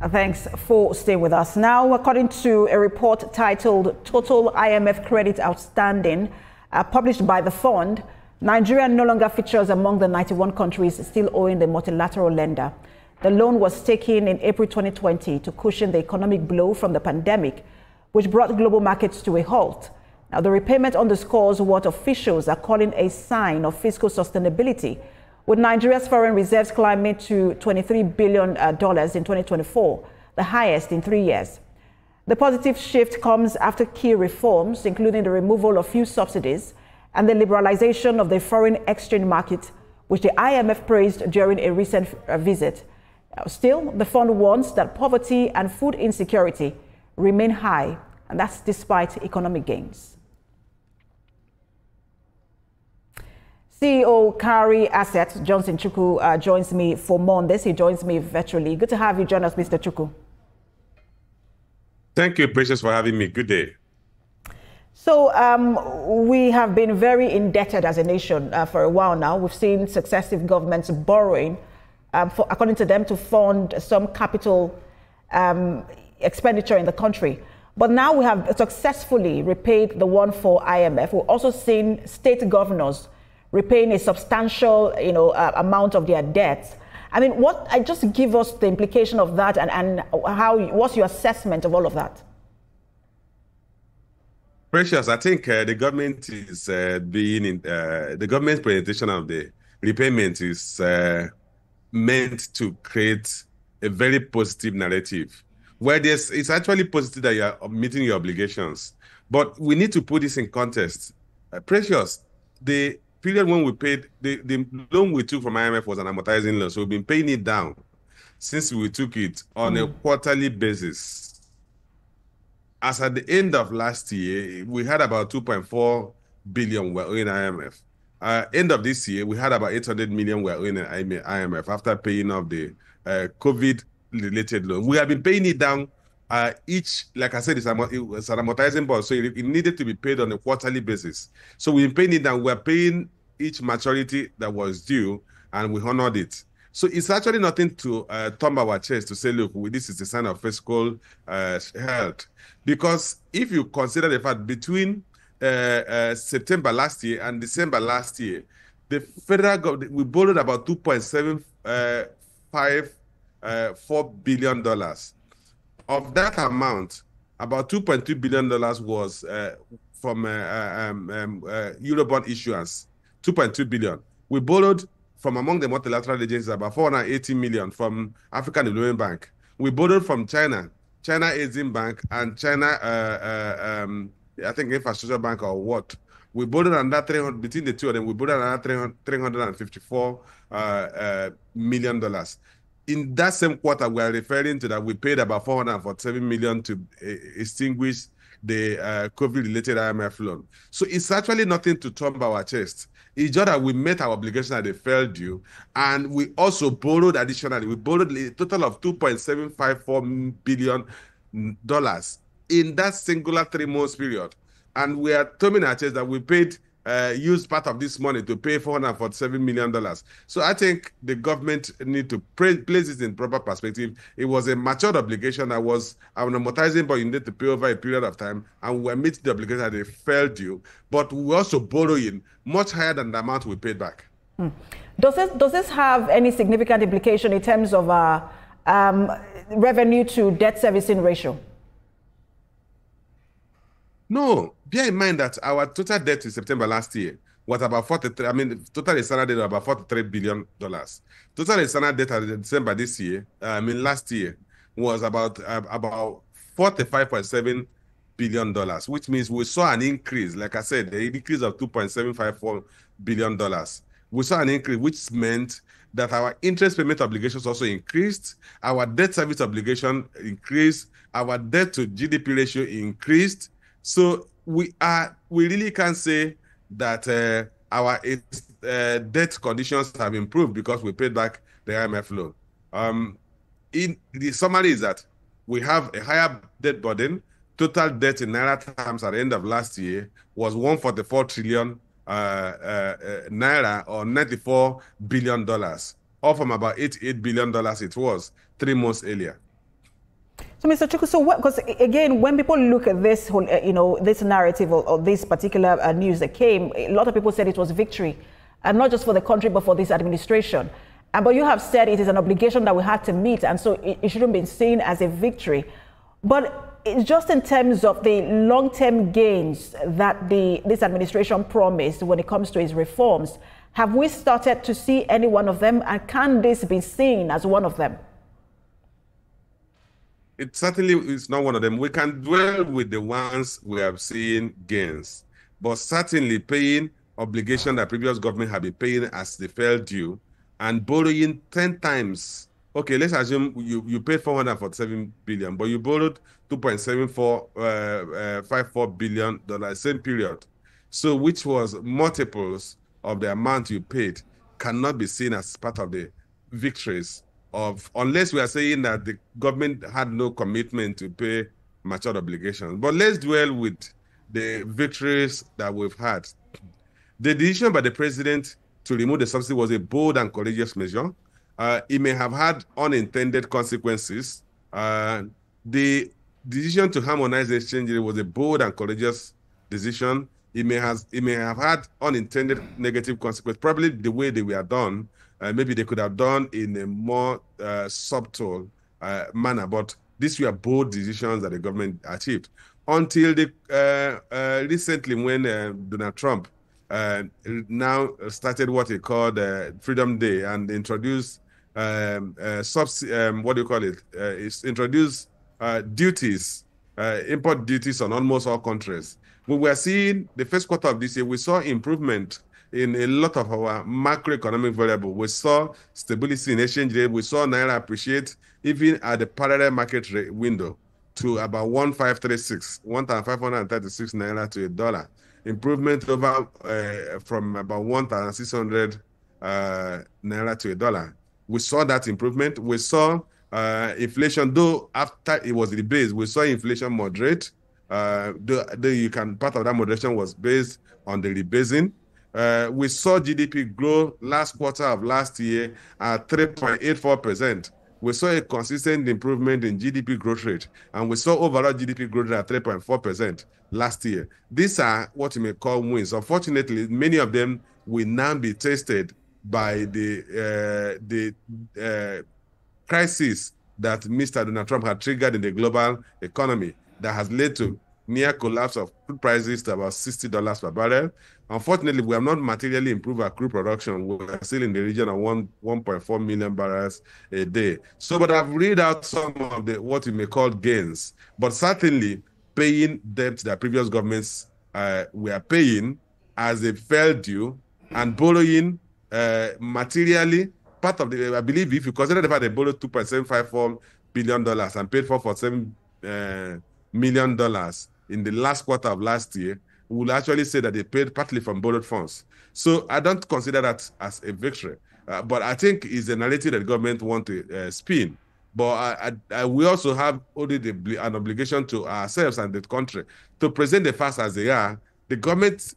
Thanks for staying with us. Now, according to a report titled Total IMF Credit Outstanding, published by the fund, Nigeria no longer features among the 91 countries still owing the multilateral lender. The loan was taken in April 2020 to cushion the economic blow from the pandemic, which brought global markets to a halt. Now, the repayment underscores what officials are calling a sign of fiscal sustainability, with Nigeria's foreign reserves climbing to $23 billion in 2024, the highest in 3 years. The positive shift comes after key reforms, including the removal of few subsidies and the liberalization of the foreign exchange market, which the IMF praised during a recent visit. Still, the fund warns that poverty and food insecurity remain high, and that's despite economic gains. CEO Kari Asset, Johnson Chukwu, joins me for more on this. He joins me virtually. Good to have you join us, Mr. Chukwu. Thank you, Precious, for having me. Good day. So we have been very indebted as a nation for a while now. We've seen successive governments borrowing, according to them, to fund some capital expenditure in the country. But now we have successfully repaid the one for IMF. We've also seen state governors repaying a substantial, amount of their debts. I mean, just give us the implication of that and what's your assessment of all of that? Precious, I think the government is the government's presentation of the repayment is meant to create a very positive narrative, where it's actually positive that you are meeting your obligations. But we need to put this in context. Precious, the period when we paid, the loan we took from IMF was an amortizing loan. So we've been paying it down since we took it on a quarterly basis. As at the end of last year, we had about 2.4 billion we're owing IMF. End of this year, we had about 800 million we're owing IMF after paying off the COVID-related loan. We have been paying it down each, like I said, it's an amortizing bond, so it needed to be paid on a quarterly basis. So we've been paying it down. We're paying each maturity that was due, and we honored it. So it's actually nothing to thumb our chest to say, look, this is a sign of fiscal health. Because if you consider the fact between September last year and December last year, the federal government, we borrowed about $2.754 billion. Of that amount, about $2.2 billion was from Eurobond issuance, 2.2 billion. We borrowed from among the multilateral agencies about 480 million from African Development Bank. We borrowed from China Exim Bank, and China, I think Infrastructure Bank or what. We borrowed another 300, between the two of them, we borrowed another $354 million. In that same quarter, we are referring to that we paid about 447 million to extinguish the COVID-related IMF loan. So it's actually nothing to thumb our chest. It's just that we met our obligation that they fell due, and we also borrowed additionally. We borrowed a total of $2.754 billion in that singular 3 months period. And we are thumbing our chest that we used part of this money to pay $447 million. So I think the government need to place this in proper perspective. It was a matured obligation that was an amortizing, but you need to pay over a period of time, and we were meeting the obligation that they fell due. But we were also borrowing much higher than the amount we paid back. Does this have any significant implication in terms of revenue to debt servicing ratio? No, bear in mind that our total debt in September last year was about total external debt was about $43 billion. Total external debt in December this year, last year, was about $45.7 billion, which means we saw an increase, like I said, the increase of $2.754 billion. We saw an increase, which meant that our interest payment obligations also increased, our debt service obligation increased, our debt to GDP ratio increased. So we really can't say that our debt conditions have improved because we paid back the IMF loan. In the summary is that we have a higher debt burden. Total debt in Naira terms at the end of last year was 144 trillion Naira, or $94 billion, up from about $88 billion it was 3 months earlier. So, Mr. Chukwu, so because again, when people look at this whole, this narrative or this particular news that came, a lot of people said it was victory, and not just for the country, but for this administration. But you have said it is an obligation that we had to meet, and so it shouldn't be seen as a victory. But it's just in terms of the long-term gains that this administration promised when it comes to its reforms, have we started to see any one of them, and can this be seen as one of them? It certainly is not one of them. We can dwell with the ones we have seen gains, but certainly paying obligation that previous government have been paying as they fell due and borrowing 10 times. Okay, let's assume you paid 447 billion, but you borrowed 2.7454 billion dollars same period. So which was multiples of the amount you paid, cannot be seen as part of the victories of, unless we are saying that the government had no commitment to pay matured obligations. But let's dwell with the victories that we've had. The decision by the president to remove the subsidy was a bold and courageous measure. It may have had unintended consequences. The decision to harmonize the exchange rate was a bold and courageous decision. It may have had unintended negative consequences. Probably the way they were done, maybe they could have done in a more subtle manner. But these were bold decisions that the government achieved. Until recently, when Donald Trump now started what he called Freedom Day and introduced introduced duties, import duties on almost all countries. We were seeing the first quarter of this year, we saw improvement in a lot of our macroeconomic variables. We saw stability in exchange rate. We saw Naira appreciate even at the parallel market rate window to about 1,536 Naira to $1. Improvement over from about 1,600 Naira to $1. We saw that improvement. We saw inflation, though after it was rebased, we saw inflation moderate. Part of that moderation was based on the rebasing. We saw GDP grow last quarter of last year at 3.84%. We saw a consistent improvement in GDP growth rate, and we saw overall GDP growth rate at 3.4% last year. These are what you may call wins. Unfortunately, many of them will now be tested by the crisis that Mr. Donald Trump had triggered in the global economy that has led to near collapse of crude prices to about $60 per barrel. Unfortunately, we have not materially improved our crude production. We're still in the region of 1.4 million barrels a day. So, but I've read out some of the what you may call gains, but certainly paying debt that previous governments were paying as they fell due and borrowing materially. Part of the, I believe, if you consider the fact they borrowed $2.754 billion and paid $447 million in the last quarter of last year, we will actually say that they paid partly from borrowed funds. So I don't consider that as a victory. But I think it's a narrative that the government want to spin. But we also have only an obligation to ourselves and the country to present the facts as they are. The government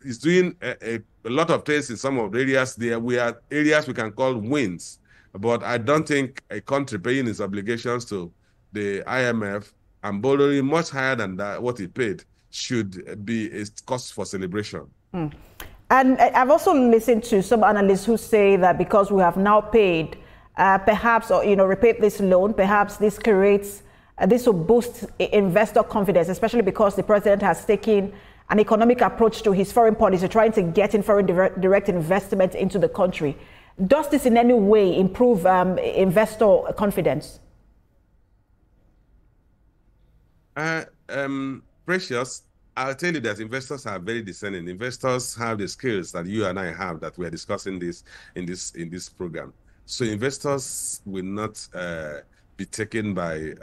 is doing a lot of things in some of the areas. We are areas we can call wins. But I don't think a country paying its obligations to the IMF and borrowing much higher than that, what it paid, should be a cause for celebration. And I've also listened to some analysts who say that because we have now paid, perhaps, or repaid this loan, perhaps this creates, this will boost investor confidence, especially because the president has taken an economic approach to his foreign policy, trying to get in foreign direct investment into the country. Does this in any way improve investor confidence? Precious, I'll tell you that investors are very discerning. Investors have the skills that you and I have that we are discussing this in this program. So investors will not be taken by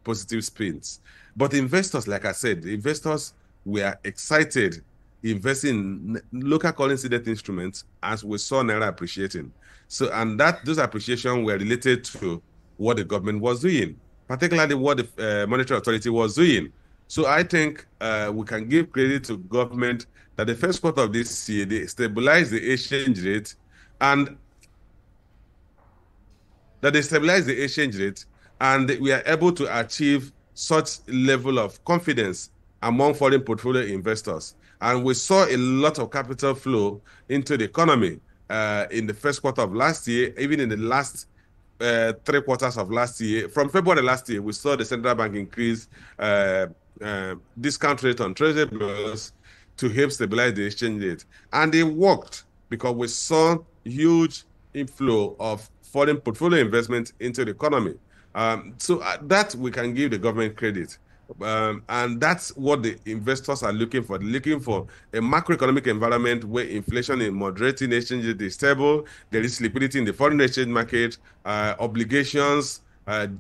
positive spins. But investors, like I said, investors were excited investing in local currency debt instruments as we saw Naira appreciating. So, and those appreciation were related to what the government was doing, particularly what the Monetary Authority was doing. So I think we can give credit to government that the first quarter of this year, they stabilized the exchange rate and and we are able to achieve such level of confidence among foreign portfolio investors. And we saw a lot of capital flow into the economy in the first quarter of last year, even in the last 3 quarters of last year. From February last year, we saw the central bank increase discount rate on treasury bills to help stabilize the exchange rate. And it worked because we saw huge inflow of foreign portfolio investment into the economy. So that we can give the government credit. And that's what the investors are looking for. They're looking for a macroeconomic environment where inflation is moderating, exchange rate is stable, there is liquidity in the foreign exchange market, obligations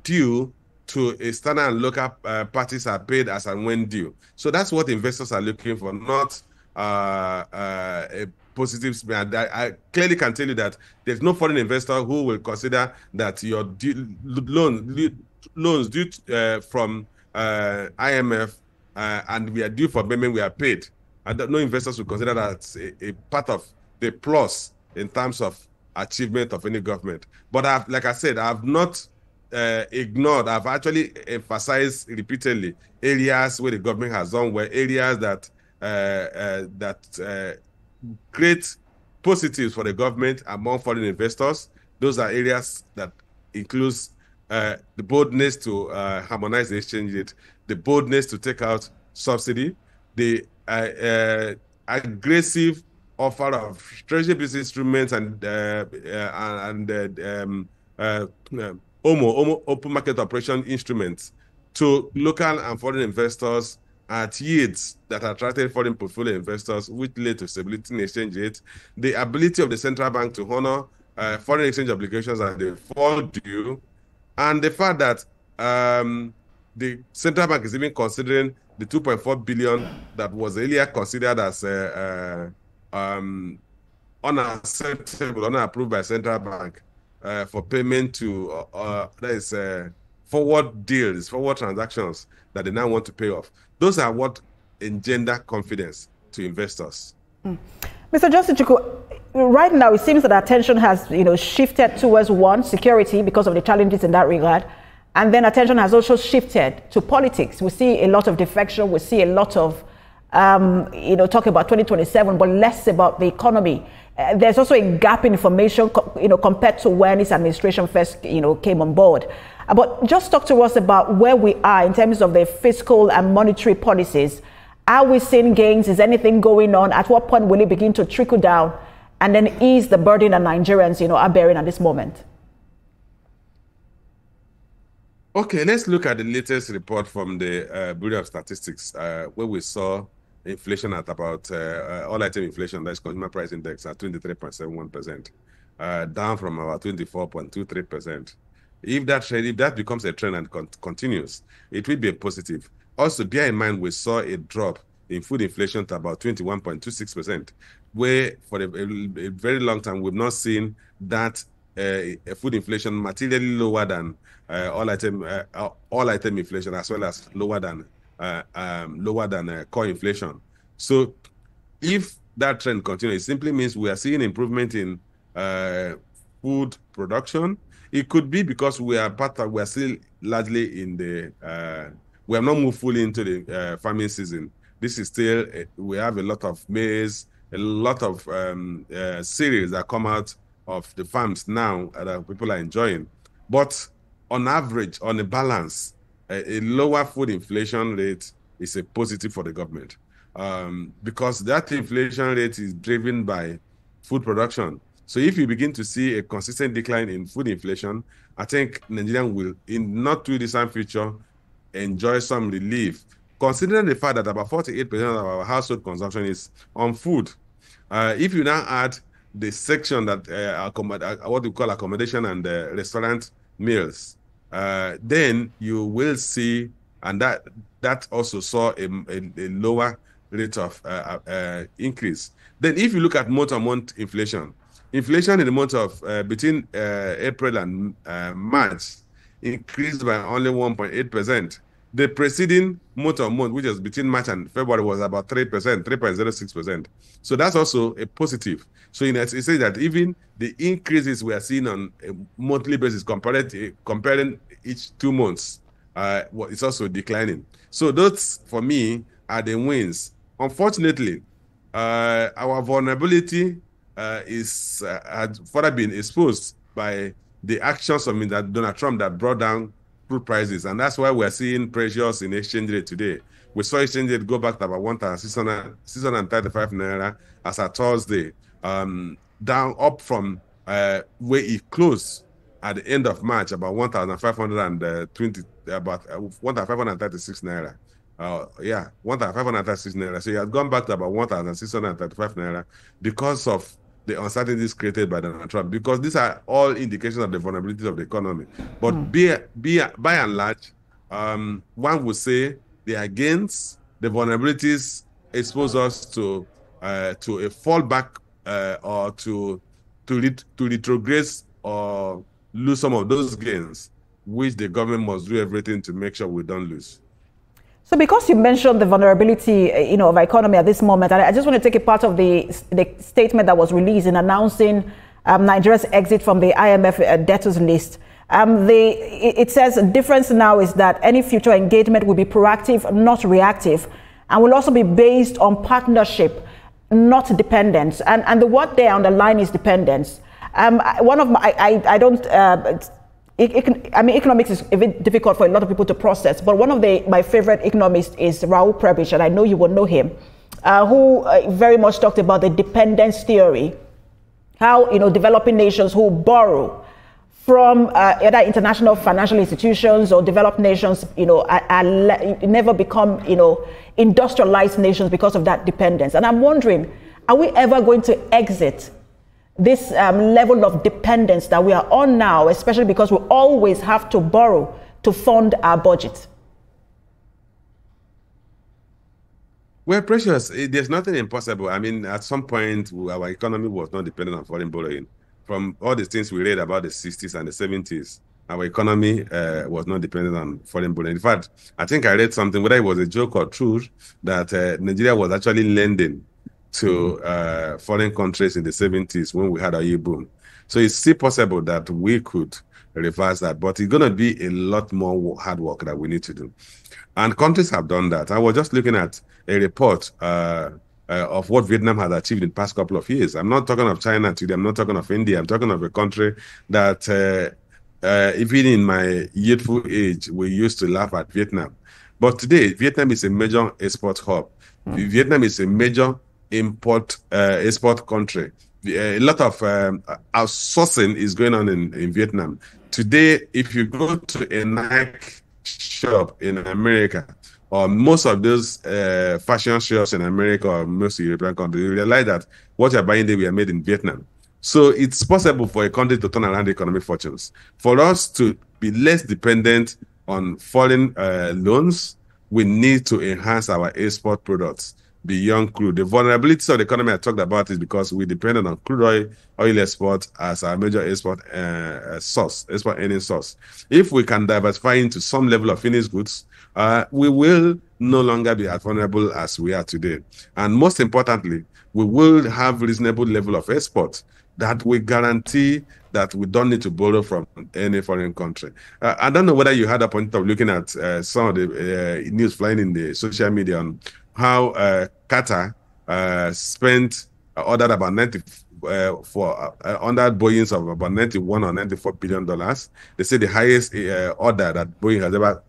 due to external and local parties are paid as and when due. So that's what investors are looking for, not a positive spin. I clearly can tell you that there's no foreign investor who will consider that your loans due from IMF and we are due for payment, we are paid. And no investors will consider that a part of the plus in terms of achievement of any government. But like I said, I've not ignored. I've actually emphasized repeatedly areas where the government has done well, areas that create positives for the government among foreign investors. Those are areas that includes the boldness to harmonize the exchange rate, the boldness to take out subsidy, the aggressive offer of treasury-based instruments and open market operation instruments to local and foreign investors at yields that attracted foreign portfolio investors, which led to stability in exchange rate, the ability of the central bank to honor foreign exchange obligations as they fall due, and the fact that the central bank is even considering the 2.4 billion that was earlier considered as unacceptable, unapproved by central bank for payment to that is forward deals, forward transactions that they now want to pay off. Those are what engender confidence to investors. Mr. Justin Chukwu, right now it seems that attention has shifted towards security because of the challenges in that regard, and then attention has also shifted to politics. We see a lot of defection, we see a lot of talk about 2027, but less about the economy. There's also a gap in information, compared to when this administration first, came on board. But just talk to us about where we are in terms of the fiscal and monetary policies. Are we seeing gains? Is anything going on? At what point will it begin to trickle down and then ease the burden that Nigerians, are bearing at this moment? Okay, let's look at the latest report from the Bureau of Statistics, where we saw inflation at about all-item inflation, that's consumer price index, at 23.71%, down from about 24.23%. If that becomes a trend and continues, it will be a positive. Also, bear in mind, we saw a drop in food inflation to about 21.26%, where for a very long time, we've not seen that food inflation materially lower than all-item inflation, as well as lower than core inflation. So if that trend continues, it simply means we are seeing improvement in food production. It could be because we are still largely in the we have not moved fully into the farming season. This is still we have a lot of maize, a lot of cereals that come out of the farms now that people are enjoying. But on average, on a balance, a lower food inflation rate is a positive for the government, because that inflation rate is driven by food production. So if you begin to see a consistent decline in food inflation, I think Nigerians will, in not too distant future, enjoy some relief, considering the fact that about 48% of our household consumption is on food. If you now add the section that what we call accommodation and restaurant meals, then you will see, and that also saw a lower rate of increase. Then if you look at month-on-month inflation in the month of between April and March increased by only 1.8%. The preceding month-on-month, which was between March and February, was about 3%, 3.06%. So that's also a positive. So it says that even the increases we are seeing on a monthly basis, comparing each 2 months, it's also declining. So those, for me, are the wins. Unfortunately, our vulnerability had further been exposed by the actions of Donald Trump that brought down crude prices. And that's why we're seeing pressures in exchange rate today. We saw exchange rate go back to about 1,635 naira as at Thursday, down up from where it closed at the end of March, about 1,520, about 1,536 naira. 1,536 naira. So it has gone back to about 1,635 naira because of the uncertainties created by Donald Trump, because these are all indications of the vulnerabilities of the economy. But by and large, one would say the gains, the vulnerabilities expose us to a fallback or to retrograde or lose some of those gains, which the government must do everything to make sure we don't lose. So because you mentioned the vulnerability, of our economy at this moment, I just want to take a part of the statement that was released in announcing Nigeria's exit from the IMF debtors list. It says the difference now is that any future engagement will be proactive, not reactive, and will also be based on partnership, not dependence. And the word there underline is dependence. Economics is a bit difficult for a lot of people to process, but one of my favorite economists is Raul Prebisch, and I know you will know him, who very much talked about the dependence theory, how developing nations who borrow from either international financial institutions or developed nations, never become industrialized nations because of that dependence. And I'm wondering, are we ever going to exit this level of dependence that we are on now, especially because we always have to borrow to fund our budget? Well, Precious, there's nothing impossible. I mean, at some point, our economy was not dependent on foreign borrowing. From all the things we read about the 60s and the 70s, our economy was not dependent on foreign borrowing. In fact, I think I read something, whether it was a joke or truth, that Nigeria was actually lending to foreign countries in the 70s when we had a boom. So it's still possible that we could reverse that, but it's going to be a lot more hard work that we need to do. And countries have done that. I was just looking at a report of what Vietnam has achieved in the past couple of years. I'm not talking of China today. I'm not talking of India. I'm talking of a country that even in my youthful age, we used to laugh at Vietnam. But today, Vietnam is a major export hub. Vietnam is a major export country. A lot of outsourcing is going on in Vietnam. Today, if you go to a Nike shop in America, or most of those fashion shops in America or most European countries, you realize that what you're buying there were made in Vietnam. So it's possible for a country to turn around economic fortunes. For us to be less dependent on foreign loans, we need to enhance our export products beyond crude. The vulnerabilities of the economy I talked about is because we depend on crude oil export as our major export earning source. If we can diversify into some level of finished goods, we will no longer be as vulnerable as we are today. And most importantly, we will have reasonable level of export that will guarantee that we don't need to borrow from any foreign country. I don't know whether you had a point of looking at some of the news flying in the social media on how Qatar ordered about 90 under Boeing's of about $91 or $94 billion. They say the highest order that Boeing has ever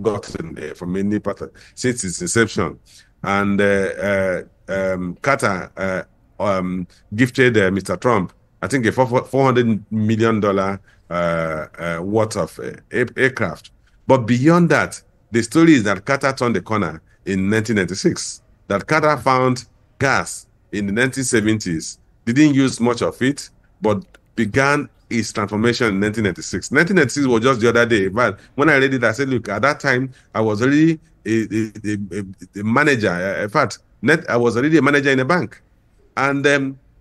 gotten from any part since its inception. And Qatar gifted Mr. Trump, I think, a $400 million worth of aircraft. But beyond that, the story is that Qatar turned the corner in 1996, that Qatar found gas in the 1970s, didn't use much of it, but began its transformation in 1996. 1996 was just the other day, but when I read it, I said, look, at that time, I was already a manager. In fact, I was already a manager in a bank. And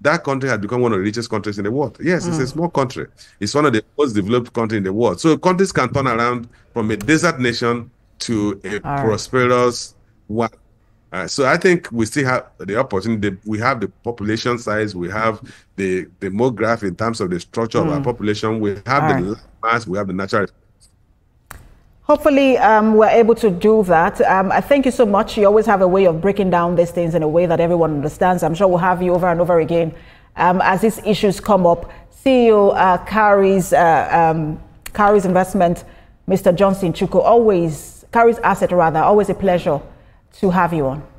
that country had become one of the richest countries in the world. Yes, it's a small country. It's one of the most developed countries in the world. So countries can turn around from a desert nation to a prosperous one. So I think we still have the opportunity. We have the population size. We have the demographic in terms of the structure of our population. We have the land mass. We have the natural. Hopefully, we're able to do that. I thank you so much. You always have a way of breaking down these things in a way that everyone understands. I'm sure we'll have you over and over again as these issues come up. CEO Carries Investment, Mr. Johnson Chukwu, Carries Asset rather, always a pleasure to have you on.